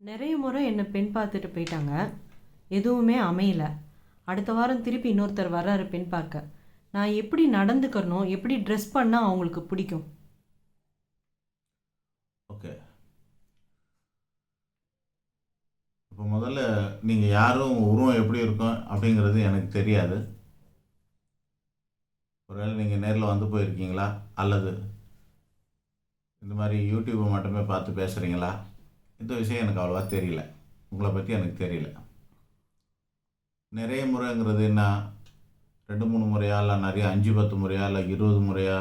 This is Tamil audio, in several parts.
நிறைய முறை என்ன பெண் பார்த்துட்டு போயிட்டாங்க. எதுவுமே அமையல. அடுத்த வாரம் திருப்பி இன்னொருத்தர் வர்றாரு பெண் பார்க்க. நான் எப்படி நடந்துக்கணும்? எப்படி ட்ரெஸ் பண்ணா அவங்களுக்கு பிடிக்கும்? ஓகே. இப்போ முதல்ல நீங்கள் யாரும் உருவம் எப்படி இருக்கும் அப்படிங்கிறது எனக்கு தெரியாது. ஒருவேளை நீங்கள் நேரில் வந்து போயிருக்கீங்களா, அல்லது இந்த மாதிரி யூடியூப்பை மட்டுமே பார்த்து பேசுகிறீங்களா, இந்த விஷயம் எனக்கு அவ்வளோவா தெரியல. உங்களை பற்றி எனக்கு தெரியல. நிறைய முறைங்கிறது என்ன, 2-3 முறையா, இல்லை நிறைய 5-10 முறையா, இல்லை 20 முறையா,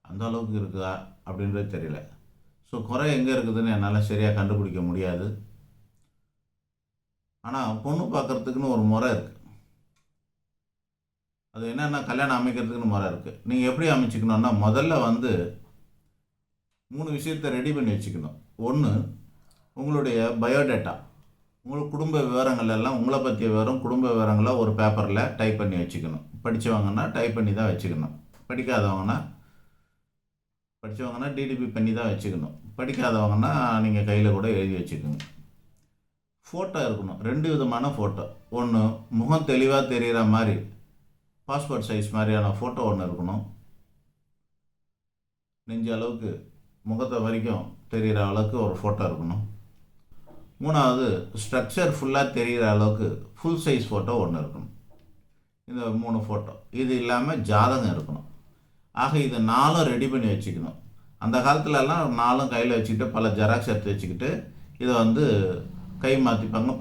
அந்த அளவுக்கு இருக்குதா அப்படின்றது தெரியல. ஸோ குறை எங்கே இருக்குதுன்னு என்னால் சரியாக கண்டுபிடிக்க முடியாது. ஆனால் பொண்ணு பார்க்குறதுக்குன்னு ஒரு முறை இருக்குது. அது என்னென்னா, கல்யாணம் அமைக்கிறதுக்குன்னு முறை இருக்குது. நீங்கள் எப்படி அமைச்சிக்கணுன்னா, முதல்ல வந்து 3 விஷயத்தை ரெடி பண்ணி வச்சுக்கணும். ஒன்று, உங்களுடைய பயோடேட்டா, உங்களுக்கு குடும்ப விவரங்கள் எல்லாம், உங்களை பற்றிய விவரம், குடும்ப விவரங்களை ஒரு பேப்பரில் டைப் பண்ணி வச்சுக்கணும். படித்தவங்கன்னா டைப் பண்ணி தான் வச்சுக்கணும். படிக்காதவங்கன்னா டிடிபி பண்ணி தான் வச்சுக்கணும். படிக்காதவங்கன்னா நீங்கள் கையில் கூட எழுதி வச்சுக்கோங்க. ஃபோட்டோ இருக்கணும். 2 விதமான ஃபோட்டோ. ஒன்று, முகம் தெளிவாக தெரிகிற மாதிரி பாஸ்போர்ட் சைஸ் மாதிரியான ஃபோட்டோ ஒன்று இருக்கணும். நெஞ்ச அளவுக்கு முகத்தை வரைக்கும் தெரிகிற அளவுக்கு ஒரு ஃபோட்டோ இருக்கணும். 3வது, ஸ்ட்ரக்சர் ஃபுல்லாக தெரிகிற அளவுக்கு ஃபுல் சைஸ் ஃபோட்டோ ஒன்று இருக்கணும். இந்த 3 ஃபோட்டோ. இது இல்லாமல் ஜாதகம் இருக்கணும். ஆக இது 4 ரெடி பண்ணி வச்சுக்கணும். அந்த காலத்துலலாம் 4 கையில் வச்சுக்கிட்டு பல ஜெராக்ஸ் எடுத்து வச்சுக்கிட்டு இதை வந்து கை மாற்றிப்பாங்க,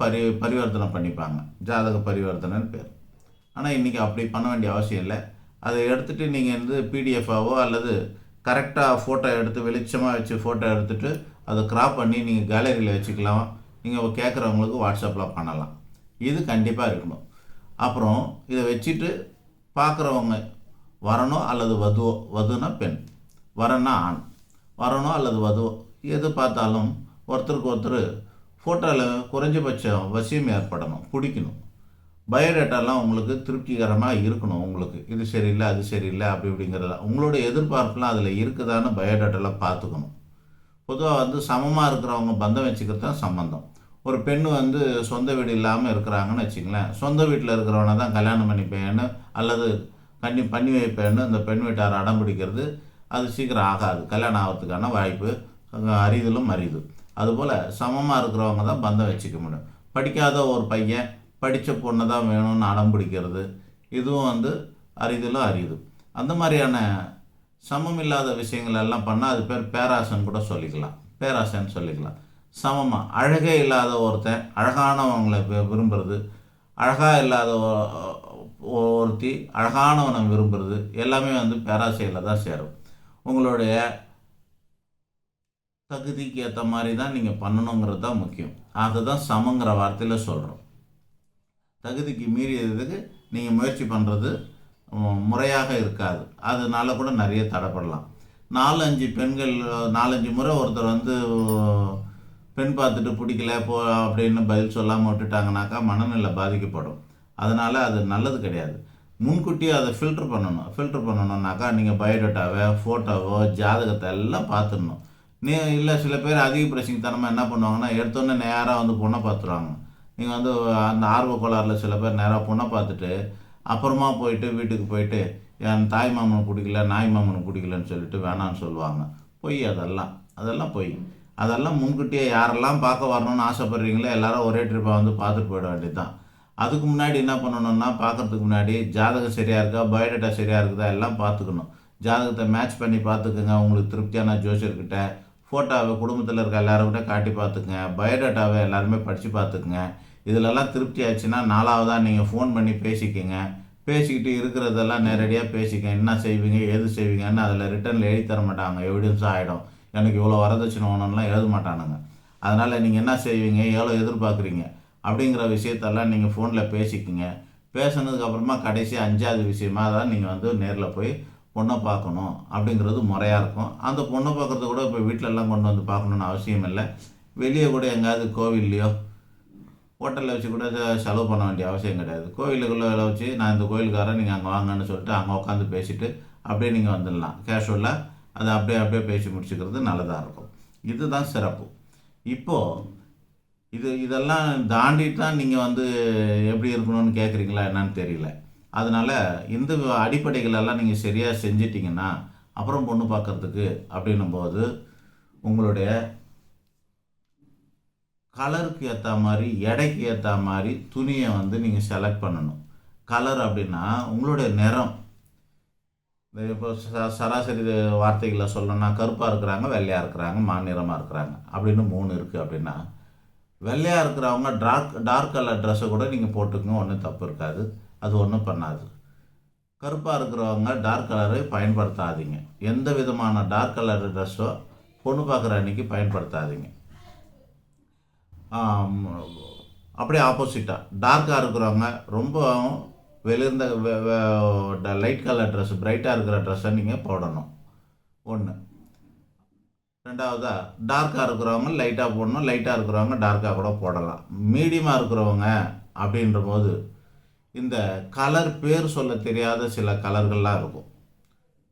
பரிவர்த்தனை பண்ணிப்பாங்க. ஜாதக பரிவர்த்தனைன்னு பேர். ஆனால் இன்றைக்கி அப்படி பண்ண வேண்டிய அவசியம் இல்லை. அதை எடுத்துகிட்டு நீங்கள் வந்து பிடிஎஃபாவோ அல்லது கரெக்டாக ஃபோட்டோ எடுத்து வெளிச்சமாக வச்சு ஃபோட்டோ எடுத்துகிட்டு அதை க்ராப் பண்ணி நீங்கள் கேலரியில் வச்சுக்கலாம். நீங்கள் கேட்குறவங்களுக்கு வாட்ஸ்அப்பில் பண்ணலாம். இது கண்டிப்பாக இருக்கணும். அப்புறம் இதை வச்சுட்டு பார்க்குறவங்க வரணும் அல்லது வதுவோ, வதுனா பெண், வரன்னா ஆண், வரணும் அல்லது வதுவோ, எது பார்த்தாலும் ஒருத்தருக்கு ஒருத்தர் ஃபோட்டோவில் குறைஞ்சபட்சம் வசியம் ஏற்படணும், பிடிக்கணும். பயோடேட்டாலாம் உங்களுக்கு திருப்திகரமாக இருக்கணும். உங்களுக்கு இது சரியில்லை, அது சரியில்லை, அப்படி இப்படிங்கிறதெல்லாம் உங்களுடைய எதிர்பார்ப்புலாம் அதில் இருக்குதான்னு பயோடேட்டாலாம் பார்த்துக்கணும். பொதுவாக வந்து சமமாக இருக்கிறவங்க பந்தம் வச்சுக்கிறது தான் சம்மந்தம். ஒரு பெண் வந்து சொந்த வீடு இல்லாமல் இருக்கிறாங்கன்னு வச்சுங்களேன், சொந்த வீட்டில் இருக்கிறவனை தான் கல்யாணம் பண்ணிப்பேன்னு அல்லது பண்ணி வைப்பேன்னு அந்த பெண் வீட்டார் அடம் பிடிக்கிறது, அது சீக்கிரம் ஆகாது. கல்யாணம் ஆகிறதுக்கான வாய்ப்பு அரிதிலும் அரிது. அதுபோல் சமமாக இருக்கிறவங்க தான் பந்தம் வச்சுக்க முடியும். படிக்காத ஒரு பையன் படித்த பொண்ணை தான் வேணும்னு அடம் பிடிக்கிறது, இதுவும் வந்து அரிதிலும் அரிது. அந்த மாதிரியான சமம் இல்லாத விஷயங்கள் எல்லாம் பண்ணால் அது பேர் பேராசைன்னு கூட சொல்லிக்கலாம், பேராசைன்னு சொல்லிக்கலாம். சமமாக அழகே இல்லாத ஒருத்தன் அழகானவங்களை விரும்புகிறது, அழகாக இல்லாத ஒருத்தி அழகானவனை விரும்புகிறது, எல்லாமே வந்து பேராசையில் தான் சேரும். உங்களுடைய தகுதிக்கு ஏற்ற மாதிரி தான் நீங்கள் பண்ணணுங்கிறது தான் முக்கியம். அதுதான் சமங்கிற வார்த்தையில் சொல்கிறோம். தகுதிக்கு மீறியதுக்கு நீங்கள் முயற்சி பண்ணுறது முறையாக இருக்காது. அதனால கூட நிறைய தடைப்படலாம். 4-5 பெண்கள் 4-5 முறை ஒருத்தர் வந்து பெண் பார்த்துட்டு பிடிக்கல அப்படின்னு பதில் சொல்லாமல் விட்டுட்டாங்கனாக்கா மனநிலை பாதிக்கப்படும். அதனால் அது நல்லது கிடையாது. முன்கூட்டியே அதை ஃபில்ட்ரு பண்ணணுன்னாக்கா நீங்கள் பயோடேட்டாவை, ஃபோட்டோவோ, ஜாதகத்தை எல்லாம் பார்த்துடணும். இல்லை சில பேர் அதிக பிரசிங்கத்தனமாக என்ன பண்ணுவாங்கன்னா, எடுத்தோடனே நேராக வந்து பொண்ணை பார்த்துருவாங்க. நீங்கள் வந்து அந்த ஆர்வ கோளாறில் சில பேர் நேராக பொண்ணை பார்த்துட்டு அப்புறமா போயிட்டு வீட்டுக்கு போயிட்டு என் தாய் மாமனுக்கு பிடிக்கல, நாய் மாமனுக்கு பிடிக்கலன்னு சொல்லிட்டு வேணான்னு சொல்லுவாங்க. பொய். அதெல்லாம் பொய். அதெல்லாம் முன்கூட்டியே யாரெல்லாம் பார்க்க வரணும்னு ஆசைப்பட்றீங்களோ எல்லாரும் ஒரே ட்ரிப்பாக வந்து பார்த்துட்டு போயிட வேண்டியது தான். அதுக்கு முன்னாடி என்ன பண்ணணும்னா, பார்க்குறதுக்கு முன்னாடி ஜாதகம் சரியாக இருக்கா, பயோடேட்டா சரியாக இருக்குதா எல்லாம் பார்த்துக்கணும். ஜாதகத்தை மேட்ச் பண்ணி பார்த்துக்குங்க உங்களுக்கு திருப்தியான ஜோசியர்கிட்ட. ஃபோட்டோவை குடும்பத்தில் இருக்க எல்லாருக்கிட்ட காட்டி பார்த்துக்குங்க. பயோடேட்டாவை எல்லாருமே படித்து பார்த்துக்குங்க. இதிலெல்லாம் திருப்தி ஆச்சுன்னா 4வதாக நீங்கள் ஃபோன் பண்ணி பேசிக்கங்க. பேசிக்கிட்டு இருக்கிறதெல்லாம் நேரடியாக பேசிக்க. என்ன செய்வீங்க, எது செய்வீங்கன்னு அதில் ரிட்டர்னில் எழுதி தர மாட்டாங்க. எவிடன்ஸாக ஆகிடும். எனக்கு இவ்வளோ வரதட்சணை வேணும்லாம் எழுத மாட்டானுங்க. அதனால் நீங்கள் என்ன செய்வீங்க, எவ்வளோ எதிர்பார்க்குறீங்க அப்படிங்கிற விஷயத்தெல்லாம் நீங்கள் ஃபோனில் பேசிக்கங்க. பேசினதுக்கப்புறமா கடைசி 5வது விஷயமாக தான் நீங்கள் வந்து நேரில் போய் பொண்ணை பார்க்கணும் அப்படிங்கிறது முறையாக இருக்கும். அந்த பொண்ணை பார்க்குறது கூட இப்போ வீட்டிலலாம் கொண்டு வந்து பார்க்கணுன்னு அவசியம் இல்லை. வெளியே கூட எங்கேயாவது கோவில்லையோ ஹோட்டலில் வச்சு கூட செலவு பண்ண வேண்டிய அவசியம் கிடையாது. கோவிலுக்குள்ளே வச்சு நான் இந்த கோயிலுக்காரன் நீங்கள் அங்கே வாங்கன்னு சொல்லிட்டு அங்கே உட்காந்து பேசிவிட்டு அப்படியே நீங்கள் வந்துடலாம். கேஷுவலாக அதை அப்படியே பேசி முடிச்சுக்கிறது நல்லதாக இருக்கும். இதுதான் சிறப்பு. இப்போது இதெல்லாம் தாண்டிட்டு தான் நீங்கள் வந்து எப்படி இருக்கணும்னு கேட்குறீங்களா என்னன்னு தெரியல. அதனால் இந்த அடிப்படைகளெல்லாம் நீங்கள் சரியாக செஞ்சிட்டிங்கன்னா அப்புறம் பொண்ணு பார்க்குறதுக்கு அப்படின்னும்போது உங்களுடைய கலருக்கு ஏற்ற மாதிரி எடைக்கு ஏற்ற மாதிரி துணியை வந்து நீங்கள் செலக்ட் பண்ணணும். கலர் அப்படின்னா உங்களுடைய நிறம். இப்போ சராசரி வார்த்தைகளில் சொல்லணும்னா கருப்பாக இருக்கிறாங்க, வெள்ளையாக இருக்கிறாங்க, மாநிறமாக இருக்கிறாங்க அப்படின்னு 3 இருக்குது. அப்படின்னா வெள்ளையாக இருக்கிறவங்க டார்க் கலர் ட்ரெஸ்ஸை கூட நீங்கள் போட்டுக்கோங்க, ஒன்றும் தப்பு இருக்காது, அது ஒன்றும் பண்ணாது. கருப்பாக இருக்கிறவங்க டார்க் கலரை பயன்படுத்தாதீங்க. எந்த விதமான டார்க் கலர் ட்ரெஸ்ஸோ பொண்ணு பார்க்குற அன்றைக்கி பயன்படுத்தாதீங்க. அப்படியே ஆப்போசிட்டாக டார்க்காக இருக்கிறவங்க ரொம்ப வெளிர்ந்த லைட் கலர் ட்ரெஸ், பிரைட்டாக இருக்கிற ட்ரெஸ்ஸை நீங்கள் போடணும். 1. 2வதாக டார்க்காக இருக்கிறவங்க லைட்டாக போடணும், லைட்டாக இருக்கிறவங்க டார்க்காக கூட போடலாம். மீடியமாக இருக்கிறவங்க அப்படின்ற போது இந்த கலர் பேர் சொல்ல தெரியாத சில கலர்கள்லாம் இருக்கும்.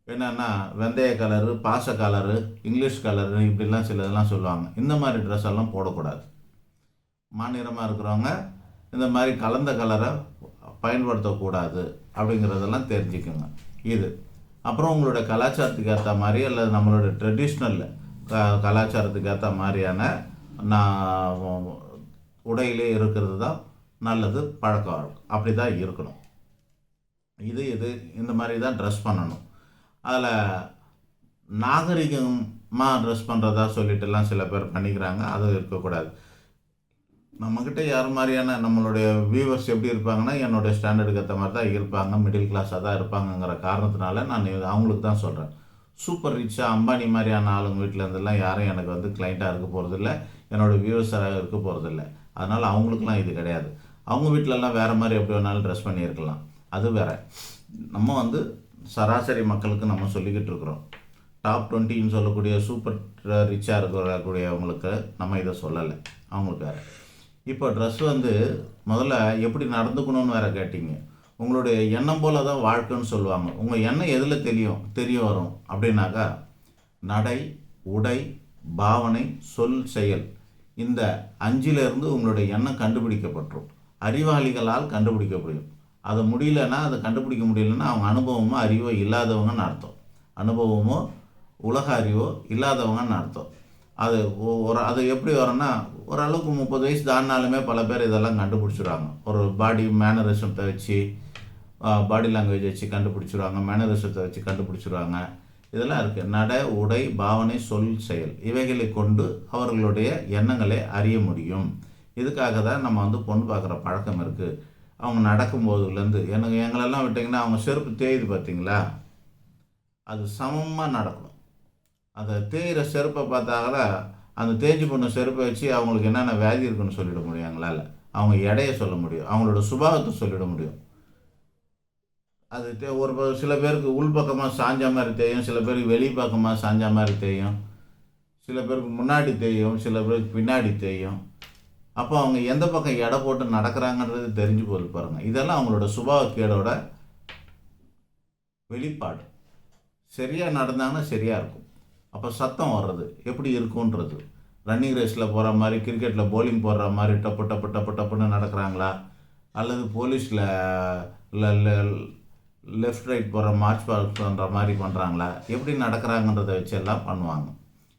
என்னென்னா வெந்தய கலரு, பாச கலரு, இங்கிலீஷ் கலரு, இப்படிலாம் சில இதெல்லாம் சொல்லுவாங்க. இந்த மாதிரி ட்ரெஸ் எல்லாம் போடக்கூடாது. மாநிறமாக இருக்கிறவங்க இந்த மாதிரி கலந்த கலரை பயன்படுத்தக்கூடாது அப்படிங்கிறதெல்லாம் தெரிஞ்சுக்கோங்க. இது அப்புறம் உங்களுடைய கலாச்சாரத்துக்கு ஏற்ற மாதிரி அல்லது நம்மளோட ட்ரெடிஷ்னல் கலாச்சாரத்துக்கு ஏற்ற மாதிரியான உடையிலே இருக்கிறது தான் நல்லது, பழக்க வழக்கம் அப்படி தான் இருக்கணும். இது இந்த மாதிரி தான் ட்ரெஸ் பண்ணணும். அதில் நாகரிகமாக ட்ரெஸ் பண்ணுறதா சொல்லிட்டுலாம் சில பேர் பண்ணிக்கிறாங்க, அது இருக்கக்கூடாது. நம்மக்கிட்ட யார் மாதிரியான நம்மளுடைய வியூவர்ஸ் எப்படி இருப்பாங்கன்னா என்னுடைய ஸ்டாண்டர்டுக்கு ஏற்ற மாதிரி தான் இருப்பாங்க, மிடில் கிளாஸாக தான் இருப்பாங்கங்கிற காரணத்தினால நான் அவங்களுக்கு தான் சொல்கிறேன். சூப்பர் ரிச்சாக அம்பானி மாதிரியான ஆளுங்க வீட்டில் இருந்தெல்லாம் யாரும் எனக்கு வந்து கிளைண்ட்டாக இருக்க போகிறதில்ல, என்னோடய வியூவர்ஸாக இருக்க போகிறதில்ல. அதனால் அவங்களுக்குலாம் இது கிடையாது. அவங்க வீட்டிலலாம் வேறு மாதிரி எப்படி வேணாலும் ட்ரெஸ் பண்ணியிருக்கலாம், அது வேறு. நம்ம வந்து சராசரி மக்களுக்கு நம்ம சொல்லிக்கிட்டு இருக்கிறோம். டாப் 20ன்னு சொல்லக்கூடிய சூப்பர் ரிச்சாக இருக்கக்கூடியவங்களுக்கு நம்ம இதை சொல்லலை, அவங்களுக்கு வேறு. இப்போ ட்ரெஸ் வந்து முதல்ல எப்படி நடந்துக்கணும்னு வேறு கேட்டிங்க. உங்களுடைய எண்ணம் போல தான் வாழ்க்கைன்னு சொல்லுவாங்க. உங்கள் எண்ணம் எதில் தெரிய வரும் அப்படின்னாக்கா நடை, உடை, பாவனை, சொல், செயல், இந்த 5லேருந்து உங்களுடைய எண்ணம் கண்டுபிடிக்கப்பட்டுரும். அறிவாளிகளால் கண்டுபிடிக்க முடியும். அது முடியலன்னா, அதை கண்டுபிடிக்க முடியலன்னா அவங்க அனுபவமோ அறிவோ இல்லாதவங்கன்னு அர்த்தம். அனுபவமோ உலக அறிவோ இல்லாதவங்கன்னு அர்த்தம். அது எப்படி வரும்னா ஓரளவுக்கு 30 வயசு தாண்டினாலுமே பல பேர் இதெல்லாம் கண்டுபிடிச்சிடுவாங்க. ஒரு பாடி மேனரிசத்தை வச்சு, பாடி லாங்குவேஜ் வச்சு கண்டுபிடிச்சிடுவாங்க, மேனரிசத்தை வச்சு கண்டுபிடிச்சிடுவாங்க. இதெல்லாம் இருக்குது. நடை, உடை, பாவனை, சொல், செயல், இவைகளை கொண்டு அவர்களுடைய எண்ணங்களை அறிய முடியும். இதுக்காக தான் நம்ம வந்து பொண்ணு பார்க்குற பழக்கம் இருக்குது. அவங்க நடக்கும்போதுலேருந்து எங்களெல்லாம் விட்டிங்கன்னா அவங்க செருப்பு தேயுது பார்த்தீங்களா, அது சமமாக நடக்கணும். அந்த தேயிற செருப்பை பார்த்தாங்கள அந்த தேஞ்சு போன செருப்பை வச்சு அவங்களுக்கு என்னென்ன வியாதி இருக்குன்னு சொல்லிட முடியும் எங்களால். அவங்க எடையை சொல்ல முடியும், அவங்களோட சுபாவத்தை சொல்லிட முடியும். அது ஒரு சில பேருக்கு உள்பக்கமாக சாஞ்ச மாதிரி தெரியும், சில பேருக்கு வெளி பக்கமாக சாஞ்ச மாதிரி தெரியும், சில பேருக்கு முன்னாடி தெரியும், சில பேருக்கு பின்னாடி தெரியும். அப்போ அவங்க எந்த பக்கம் எடை போட்டு நடக்கிறாங்கன்றது தெரிஞ்சு போது பாருங்கள். இதெல்லாம் அவங்களோட சுபாவக்கேடோட வெளிப்பாடு. சரியாக நடந்தாங்கன்னா சரியாக இருக்கும். அப்போ சத்தம் வர்றது எப்படி இருக்குன்றது, ரன்னிங் ரேஸில் போகிற மாதிரி, கிரிக்கெட்டில் போலிங் போடுற மாதிரி டப்பு டப்பு டப்பு டப்புன்னு நடக்கிறாங்களா, அல்லது போலீஸில் லெஃப்ட் ரைட் போகிற மார்ச் பாஸ் பண்ணுற மாதிரி பண்ணுறாங்களா, எப்படி நடக்கிறாங்கன்றதை வச்சு எல்லாம் பண்ணுவாங்க.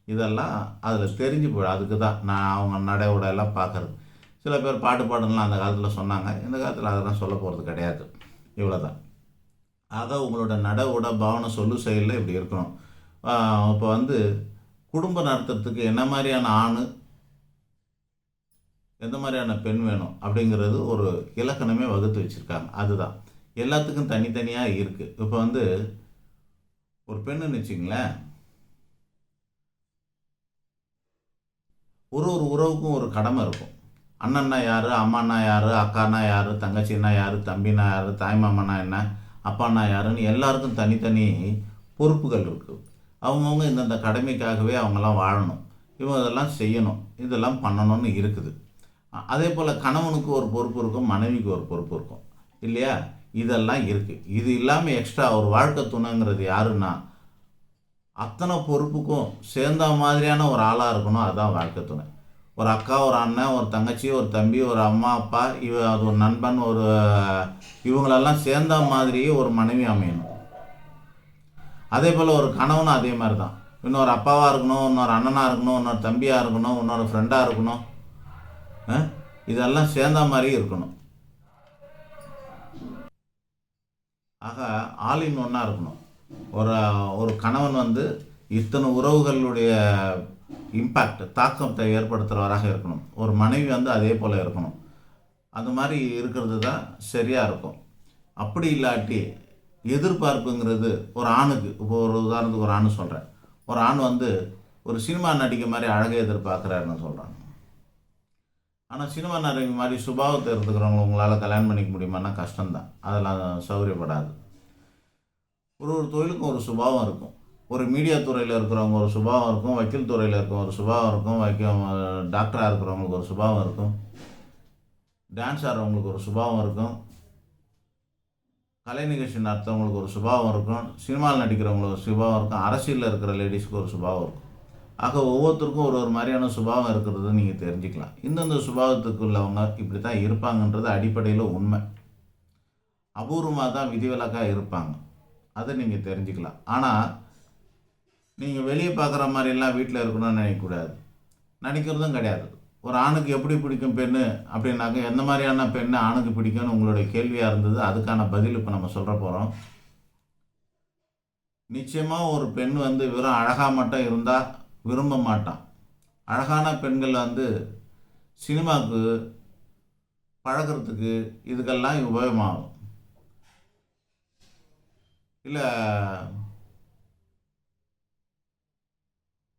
இதெல்லாம் அதில் தெரிஞ்சு போயிடும். அதுக்கு தான் நான் அவங்க நடை உடையெல்லாம் பார்க்குறது. சில பேர் பாட்டு பாடலாம் அந்த காலத்தில் சொன்னாங்க, இந்த காலத்தில் அதெல்லாம் சொல்ல போகிறது கிடையாது. இவ்வளோ தான். ஆக உங்களோட நடை உடை பாவனை சொல்லு செயலில் இப்படி இருக்கணும். இப்போ வந்து குடும்பம் நடத்துறதுக்கு என்ன மாதிரியான ஆண், எந்த மாதிரியான பெண் வேணும் அப்படிங்கிறது ஒரு இலக்கணமே வகுத்து வச்சுருக்காங்க. அதுதான் எல்லாத்துக்கும் தனித்தனியாக இருக்குது. இப்போ வந்து ஒரு பெண்ணுன்னு வச்சுங்களேன், ஒரு உறவுக்கும் ஒரு கடமை இருக்கும். அண்ணன்னா யார், அம்மானா யார், அக்கானா யார், தங்கச்சின்னா யார், தம்பினா யார், தாய்மாமனா என்ன, அப்பானா யாருன்னு எல்லாருக்கும் தனித்தனி பொறுப்புகள் இருக்குது. அவங்கவுங்க இந்தந்த கடமைக்காகவே அவங்கெல்லாம் வாழணும், இவங்க இதெல்லாம் செய்யணும், இதெல்லாம் பண்ணணும்னு இருக்குது. அதே போல் கணவனுக்கு ஒரு பொறுப்பு இருக்கும், மனைவிக்கு ஒரு பொறுப்பு இருக்கும் இல்லையா. இதெல்லாம் இருக்குது. இது இல்லாமல் எக்ஸ்ட்ரா ஒரு வாழ்க்கை துணைங்கிறது யாருன்னா அத்தனை பொறுப்புக்கும் சேர்ந்த மாதிரியான ஒரு ஆளாக இருக்கணும். அதுதான் வாழ்க்கை துணை. ஒரு அக்கா, ஒரு அண்ணன், ஒரு தங்கச்சி, ஒரு தம்பி, ஒரு அம்மா அப்பா, அது ஒரு நண்பன், இவங்களெல்லாம் சேர்ந்த மாதிரி ஒரு மனைவி அமையணும். அதே போல் ஒரு கணவனும் அதே மாதிரி தான். இன்னொரு அப்பாவாக இருக்கணும், இன்னொரு அண்ணனாக இருக்கணும், இன்னொரு தம்பியாக இருக்கணும், இன்னொரு ஃப்ரெண்டாக இருக்கணும். இதெல்லாம் சேர்ந்த மாதிரி இருக்கணும். ஆக ஆல் இன் ஒன்னாக இருக்கணும். ஒரு கணவன் இத்தனை உறவுகளுடைய தாக்கத்தை ஏற்படுத்துகிறவராக இருக்கணும். ஒரு மனைவி அதே போல் இருக்கணும். அந்த மாதிரி இருக்கிறது தான் சரியாக இருக்கும். அப்படி இல்லாட்டி எதிர்பார்ப்புங்கிறது ஒரு ஆணுக்கு, இப்போ ஒரு உதாரணத்துக்கு ஒரு ஆண் சொல்கிறேன், ஒரு ஆண் ஒரு சினிமா நடிகை மாதிரி அழகை எதிர்பார்க்குறாருன்னு சொல்கிறாங்க. ஆனால் சினிமா நடிகை மாதிரி சுபாவத்தை எடுத்துக்கிறவங்க உங்களால் கல்யாணம் பண்ணிக்க முடியுமான்னா கஷ்டம்தான். அதெல்லாம் சௌகரியப்படாது. ஒரு தொழிலுக்கும் ஒரு சுபாவம் இருக்கும். ஒரு மீடியா துறையில் இருக்கிறவங்க ஒரு சுபாவம் இருக்கும், வக்கீல் துறையில் இருக்கவங்க ஒரு சுபாவம் இருக்கும், டாக்டராக இருக்கிறவங்களுக்கு ஒரு சுபாவம் இருக்கும், டான்ஸ் ஆடுறவங்களுக்கு ஒரு சுபாவம் இருக்கும், கலை நிகழ்ச்சி நடத்துறவங்களுக்கு ஒரு சுபாவம் இருக்கும், சினிமாவில் நடிக்கிறவங்களுக்கு ஒரு சுபாவம் இருக்கும், அரசியலில் இருக்கிற லேடிஸ்க்கு ஒரு சுபாவம் இருக்கும். ஆக ஒவ்வொருத்தருக்கும் ஒரு மாதிரியான சுபாவம் இருக்கிறது நீங்கள் தெரிஞ்சுக்கலாம். இந்தந்த சுபாவத்துக்குள்ளவங்க இப்படி தான் இருப்பாங்கன்றது அடிப்படையில் உண்மை. அபூர்வமாக தான் விதிவிலக்காக இருப்பாங்க. அதை நீங்கள் தெரிஞ்சுக்கலாம். ஆனால் நீங்கள் வெளியே பார்க்குற மாதிரிலாம் வீட்டில் இருக்கணும்னு நினைக்கக்கூடாது, நினைக்கிறதும் கிடையாது. ஒரு ஆணுக்கு எப்படி பிடிக்கும் பெண்ணு அப்படின்னாக்க எந்த மாதிரியான பெண்ணு ஆணுக்கு பிடிக்கும்னு உங்களுடைய கேள்வியாக இருந்தது. அதுக்கான பதில் இப்போ நம்ம சொல்ல போகிறோம். நிச்சயமாக ஒரு பெண் வெறும் அழகாக மட்டும் இருந்தால் விரும்ப மாட்டான். அழகான பெண்கள் சினிமாவுக்கு பழகிறதுக்கு இதுக்கெல்லாம் உபயோகமாகும். இல்லை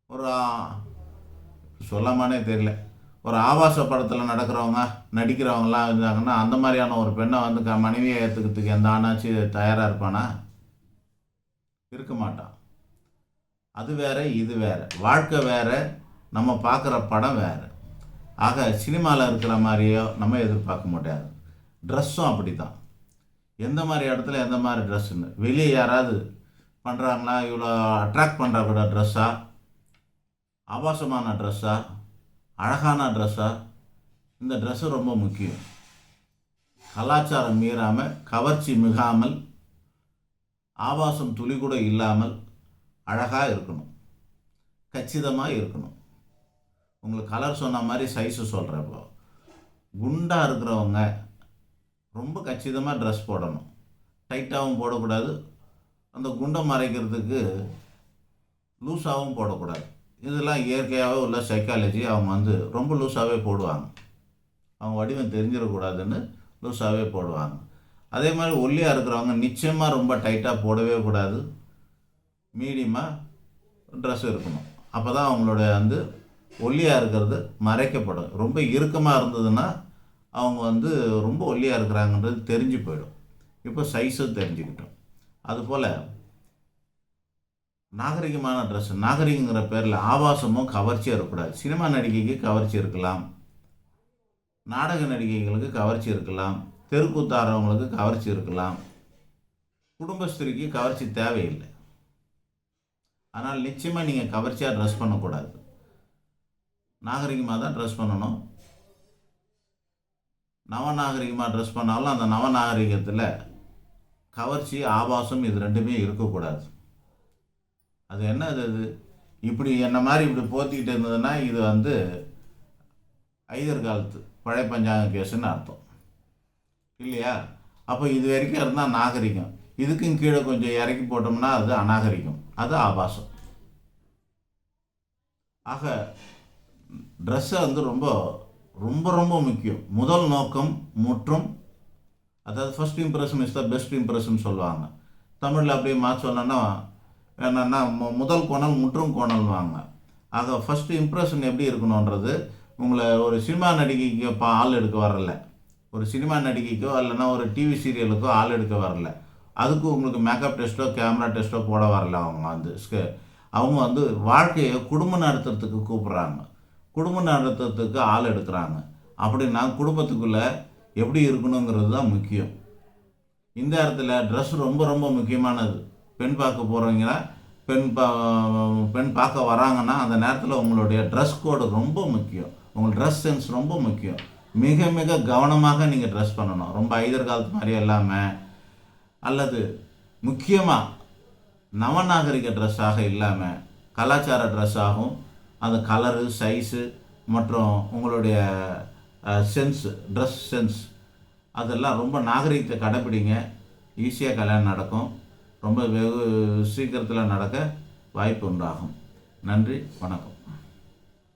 ஒரு சொல்லாமனே தெரியல, ஒரு ஆபாச படத்தில் நடிக்கிறவங்களாம் இருந்தாங்கன்னா அந்த மாதிரியான ஒரு பெண்ணை மனைவியை ஏற்றுக்கிறதுக்கு எந்த ஆணாச்சு தயாராக இருப்பானா? இருக்க மாட்டான். அது வேற, இது வேற, வாழ்க்கை வேற, நம்ம பார்க்குற படம் வேற. ஆக சினிமாவில் இருக்கிற மாதிரியோ நம்ம எதிர்பார்க்க முடியாது. ட்ரெஸ்ஸும் அப்படி தான். எந்த மாதிரி இடத்துல எந்த மாதிரி ட்ரெஸ்ஸுன்னு வெளியே யாராவது பண்ணுறாங்களா, இவ்வளோ அட்ராக்ட் பண்ணுற கூட ட்ரெஸ்ஸா, ஆபாசமான ட்ரெஸ்ஸா, அழகான ட்ரெஸ்ஸா? இந்த ட்ரெஸ்ஸு ரொம்ப முக்கியம். கலாச்சாரம் மீறாமல், கவர்ச்சி மிகாமல், ஆபாசம் துளி கூட இல்லாமல் அழகாக இருக்கணும், கச்சிதமாக இருக்கணும். உங்களுக்கு கலர் சொன்ன மாதிரி சைஸு சொல்கிறப்போ, குண்டாக இருக்கிறவங்க ரொம்ப கச்சிதமாக ட்ரெஸ் போடணும். டைட்டாகவும் போடக்கூடாது, அந்த குண்டை மறைக்கிறதுக்கு லூஸாகவும் போடக்கூடாது. இதெல்லாம் இயற்கையாகவே உள்ள சைக்காலஜி. அவங்க ரொம்ப லூஸாகவே போடுவாங்க. அவங்க வடிவம் தெரிஞ்சிடக்கூடாதுன்னு லூஸாகவே போடுவாங்க. அதே மாதிரி ஒல்லியாக இருக்கிறவங்க நிச்சயமாக ரொம்ப டைட்டாக போடவே கூடாது, மீடியமாக ட்ரெஸ் இருக்கணும். அப்போ தான் அவங்களோட ஒல்லியாக இருக்கிறது மறைக்கப்படும். ரொம்ப இறுக்கமாக இருந்ததுன்னா அவங்க ரொம்ப ஒல்லியாக இருக்கிறாங்கன்றது தெரிஞ்சு போயிடும். இப்போ சைஸும் தெரிஞ்சுக்கிட்டோம். அதுபோல் நாகரிகமான ட்ரெஸ், நாகரிகங்கிற பேரில் ஆபாசமும் கவர்ச்சியாக இருக்கக்கூடாது. சினிமா நடிகைக்கு கவர்ச்சி இருக்கலாம், நாடக நடிகைகளுக்கு கவர்ச்சி இருக்கலாம், தெருக்கூத்தாடுறவங்களுக்கு கவர்ச்சி இருக்கலாம், குடும்பஸ்திரிக்கு கவர்ச்சி தேவையில்லை. ஆனால் நிச்சயமாக நீங்கள் கவர்ச்சியாக ட்ரெஸ் பண்ணக்கூடாது, நாகரிகமாக தான் ட்ரெஸ் பண்ணணும். நவநாகரிகமாக ட்ரெஸ் பண்ணாலும் அந்த நவநாகரிகத்தில் கவர்ச்சி, ஆபாசம் இது ரெண்டுமே இருக்கக்கூடாது. அது என்ன அது இப்படி என்ன மாதிரி இப்படி போத்திக்கிட்டு இருந்ததுன்னா இது ஐதர் காலத்து பழைய பஞ்சாங்க கேஸுன்னு அர்த்தம் இல்லையா? அப்போ இது வரைக்கும் இருந்தால் நாகரிகம், இதுக்கும் கீழே கொஞ்சம் இறக்கி போட்டோம்னா அது அநாகரிகம், அது ஆபாசம். ஆக ட்ரெஸ்ஸை ரொம்ப ரொம்ப ரொம்ப முக்கியம். முதல் நோக்கம் முற்றும், அதாவது first impression is the best impression சொல்லுவாங்க. தமிழில் அப்படியே மாற்ற சொன்னோன்னா என்னென்னா முதல் கோணல் முற்றும் கோணல்வாங்க. ஆக ஃபஸ்ட்டு இம்ப்ரெஷன் எப்படி இருக்கணுன்றது, உங்களை ஒரு சினிமா நடிகைக்கு ஆள் எடுக்க வரல, ஒரு சினிமா நடிகைக்கோ இல்லைன்னா ஒரு டிவி சீரியலுக்கோ ஆள் எடுக்க வரல, அதுக்கு உங்களுக்கு மேக்கப் டெஸ்ட்டோ கேமரா டெஸ்ட்டோ போட வரல. அவங்க வாழ்க்கையை குடும்பம் நடத்துறதுக்கு கூப்பிட்றாங்க, குடும்பம் நடத்துறதுக்கு ஆள் எடுக்கிறாங்க. அப்படின்னா குடும்பத்துக்குள்ளே எப்படி இருக்கணுங்கிறது தான் முக்கியம். இந்த இடத்துல ட்ரெஸ் ரொம்ப ரொம்ப முக்கியமானது. பெண் பார்க்க போகிறவங்கன்னா, பெண் பார்க்க வராங்கன்னா அந்த நேரத்தில் உங்களுடைய ட்ரெஸ் கோடு ரொம்ப முக்கியம். உங்கள் ட்ரெஸ் சென்ஸ் ரொம்ப முக்கியம். மிக மிக கவனமாக நீங்கள் ட்ரெஸ் பண்ணணும். ரொம்ப ஐதர் காலத்து மாதிரி இல்லாமல், அல்லது முக்கியமாக நவநாகரிக ட்ரெஸ்ஸாக இல்லாமல் கலாச்சார ட்ரெஸ்ஸாகவும், அந்த கலரு, சைஸு மற்றும் உங்களுடைய சென்ஸு, ட்ரெஸ் சென்ஸ் அதெல்லாம் ரொம்ப நாகரிகத்தை கடைப்பிடிங்க. ஈஸியாக கல்யாணம் நடக்கும். ரொம்ப வெகு சீக்கிரத்தில் நடக்க வாய்ப்பு உண்டாகும். நன்றி, வணக்கம்.